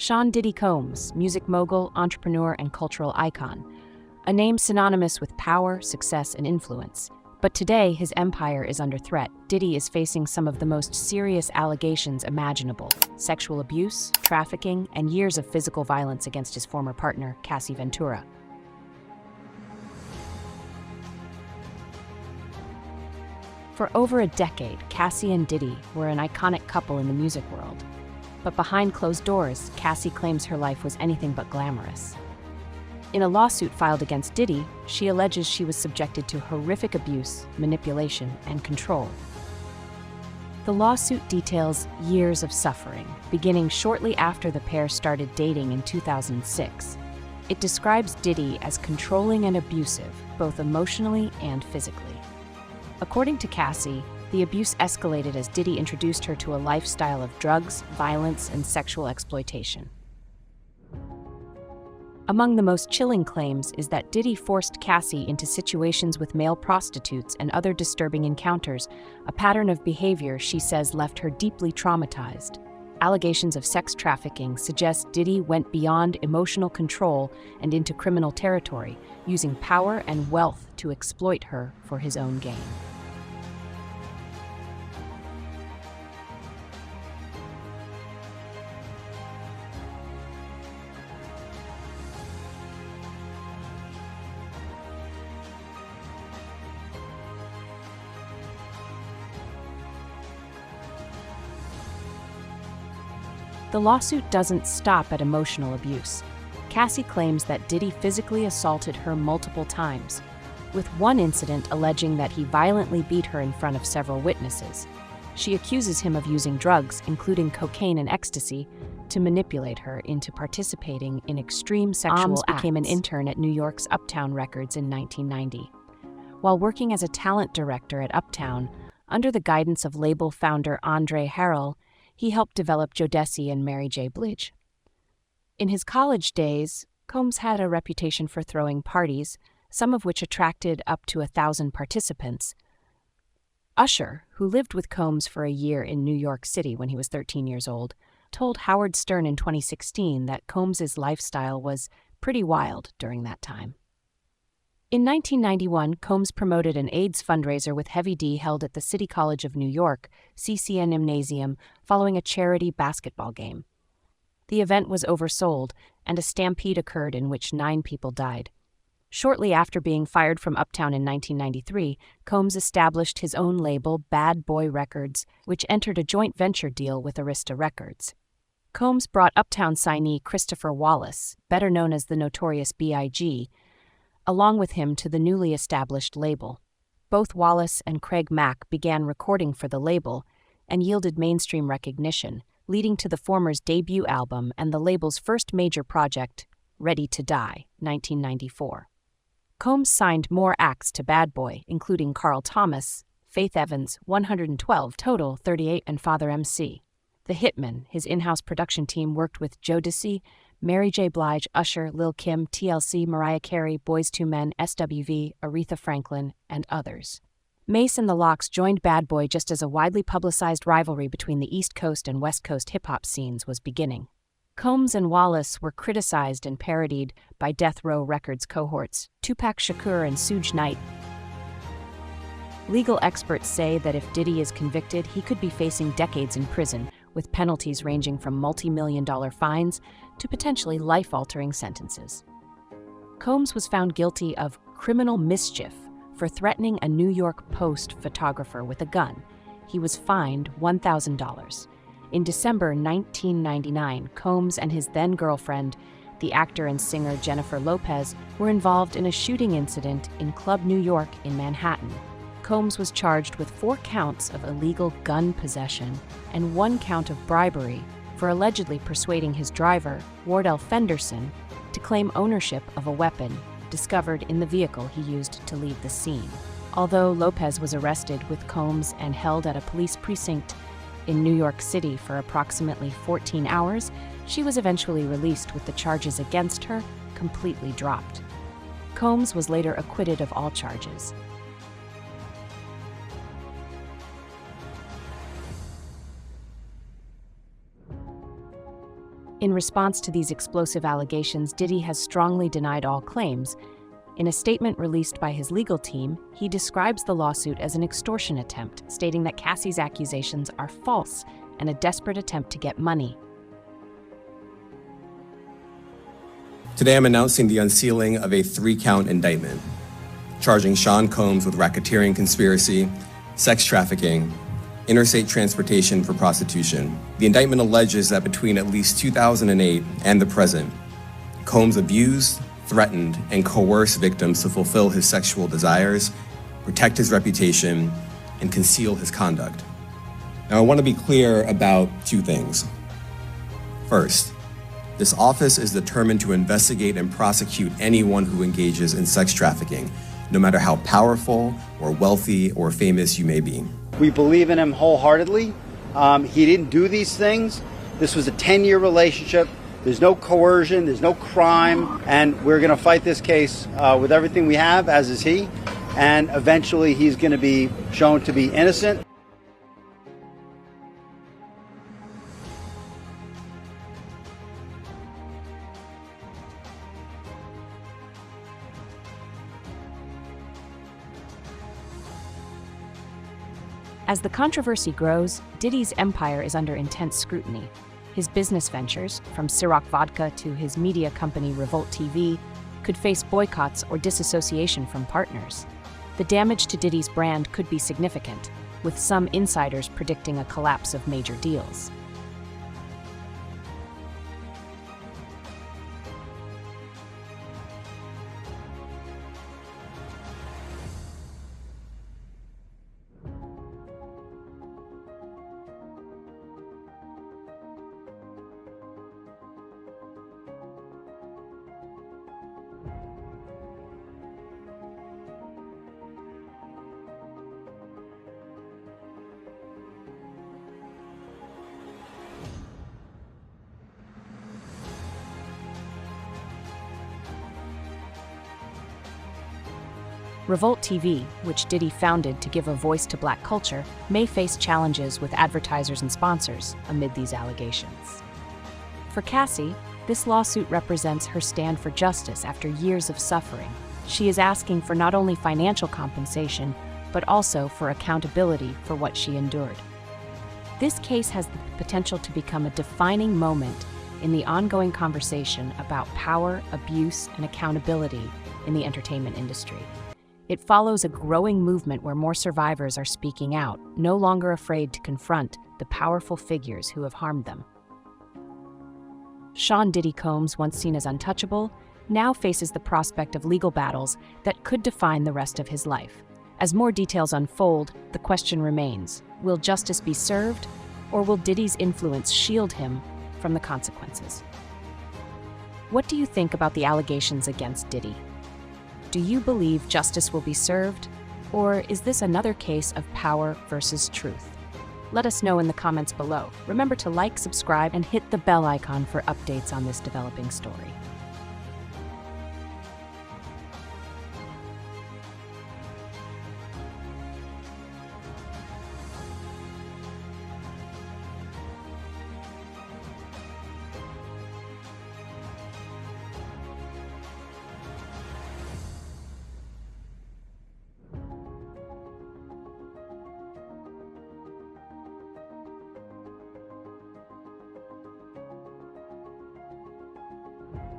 Sean Diddy Combs, music mogul, entrepreneur, and cultural icon. A name synonymous with power, success, and influence. But today, his empire is under threat. Diddy is facing some of the most serious allegations imaginable: sexual abuse, trafficking, and years of physical violence against his former partner, Cassie Ventura. For over a decade, Cassie and Diddy were an iconic couple in the music world. But behind closed doors, Cassie claims her life was anything but glamorous. In a lawsuit filed against Diddy, she alleges she was subjected to horrific abuse, manipulation, and control. The lawsuit details years of suffering, beginning shortly after the pair started dating in 2006. It describes Diddy as controlling and abusive, both emotionally and physically. According to Cassie, the abuse escalated as Diddy introduced her to a lifestyle of drugs, violence, and sexual exploitation. Among the most chilling claims is that Diddy forced Cassie into situations with male prostitutes and other disturbing encounters, a pattern of behavior she says left her deeply traumatized. Allegations of sex trafficking suggest Diddy went beyond emotional control and into criminal territory, using power and wealth to exploit her for his own gain. The lawsuit doesn't stop at emotional abuse. Cassie claims that Diddy physically assaulted her multiple times, with one incident alleging that he violently beat her in front of several witnesses. She accuses him of using drugs, including cocaine and ecstasy, to manipulate her into participating in extreme sexual acts. Became an intern at New York's Uptown Records in 1990. While working as a talent director at Uptown, under the guidance of label founder Andre Harrell, he helped develop Jodeci and Mary J. Blige. In his college days, Combs had a reputation for throwing parties, some of which attracted up to 1,000 participants. Usher, who lived with Combs for a year in New York City when he was 13 years old, told Howard Stern in 2016 that Combs's lifestyle was pretty wild during that time. In 1991, Combs promoted an AIDS fundraiser with Heavy D held at the City College of New York, CCN Gymnasium, following a charity basketball game. The event was oversold, and a stampede occurred in which 9 people died. Shortly after being fired from Uptown in 1993, Combs established his own label, Bad Boy Records, which entered a joint venture deal with Arista Records. Combs brought Uptown signee Christopher Wallace, better known as the Notorious B.I.G., along with him to the newly established label. Both Wallace and Craig Mack began recording for the label and yielded mainstream recognition, leading to the former's debut album and the label's first major project, Ready to Die, 1994. Combs signed more acts to Bad Boy, including Carl Thomas, Faith Evans, 112 total, 38, and Father MC. The Hitmen, his in-house production team, worked with Jodeci, Mary J. Blige, Usher, Lil' Kim, TLC, Mariah Carey, Boyz II Men, SWV, Aretha Franklin, and others. Mace and the Lox joined Bad Boy just as a widely publicized rivalry between the East Coast and West Coast hip-hop scenes was beginning. Combs and Wallace were criticized and parodied by Death Row Records cohorts, Tupac Shakur and Suge Knight. Legal experts say that if Diddy is convicted, he could be facing decades in prison, with penalties ranging from multi-million-dollar fines to potentially life-altering sentences. Combs was found guilty of criminal mischief for threatening a New York Post photographer with a gun. He was fined $1,000. In December 1999, Combs and his then-girlfriend, the actor and singer Jennifer Lopez, were involved in a shooting incident in Club New York in Manhattan. Combs was charged with 4 counts of illegal gun possession and 1 count of bribery for allegedly persuading his driver, Wardell Fenderson, to claim ownership of a weapon discovered in the vehicle he used to leave the scene. Although Lopez was arrested with Combs and held at a police precinct in New York City for approximately 14 hours, she was eventually released with the charges against her completely dropped. Combs was later acquitted of all charges. In response to these explosive allegations, Diddy has strongly denied all claims. In a statement released by his legal team, he describes the lawsuit as an extortion attempt, stating that Cassie's accusations are false and a desperate attempt to get money. Today I'm announcing the unsealing of a 3-count indictment, charging Sean Combs with racketeering conspiracy, sex trafficking, interstate transportation for prostitution. The indictment alleges that between at least 2008 and the present, Combs abused, threatened, and coerced victims to fulfill his sexual desires, protect his reputation, and conceal his conduct. Now, I want to be clear about 2 things. First, this office is determined to investigate and prosecute anyone who engages in sex trafficking, no matter how powerful or wealthy or famous you may be. We believe in him wholeheartedly. He didn't do these things. This was a 10-year relationship. There's no coercion, there's no crime, and we're going to fight this case with everything we have, as is he, and eventually he's going to be shown to be innocent. As the controversy grows, Diddy's empire is under intense scrutiny. His business ventures, from Ciroc Vodka to his media company Revolt TV, could face boycotts or disassociation from partners. The damage to Diddy's brand could be significant, with some insiders predicting a collapse of major deals. Revolt TV, which Diddy founded to give a voice to Black culture, may face challenges with advertisers and sponsors amid these allegations. For Cassie, this lawsuit represents her stand for justice after years of suffering. She is asking for not only financial compensation, but also for accountability for what she endured. This case has the potential to become a defining moment in the ongoing conversation about power, abuse, and accountability in the entertainment industry. It follows a growing movement where more survivors are speaking out, no longer afraid to confront the powerful figures who have harmed them. Sean Diddy Combs, once seen as untouchable, now faces the prospect of legal battles that could define the rest of his life. As more details unfold, the question remains, will justice be served, or will Diddy's influence shield him from the consequences? What do you think about the allegations against Diddy? Do you believe justice will be served, or is this another case of power versus truth? Let us know in the comments below. Remember to like, subscribe, and hit the bell icon for updates on this developing story.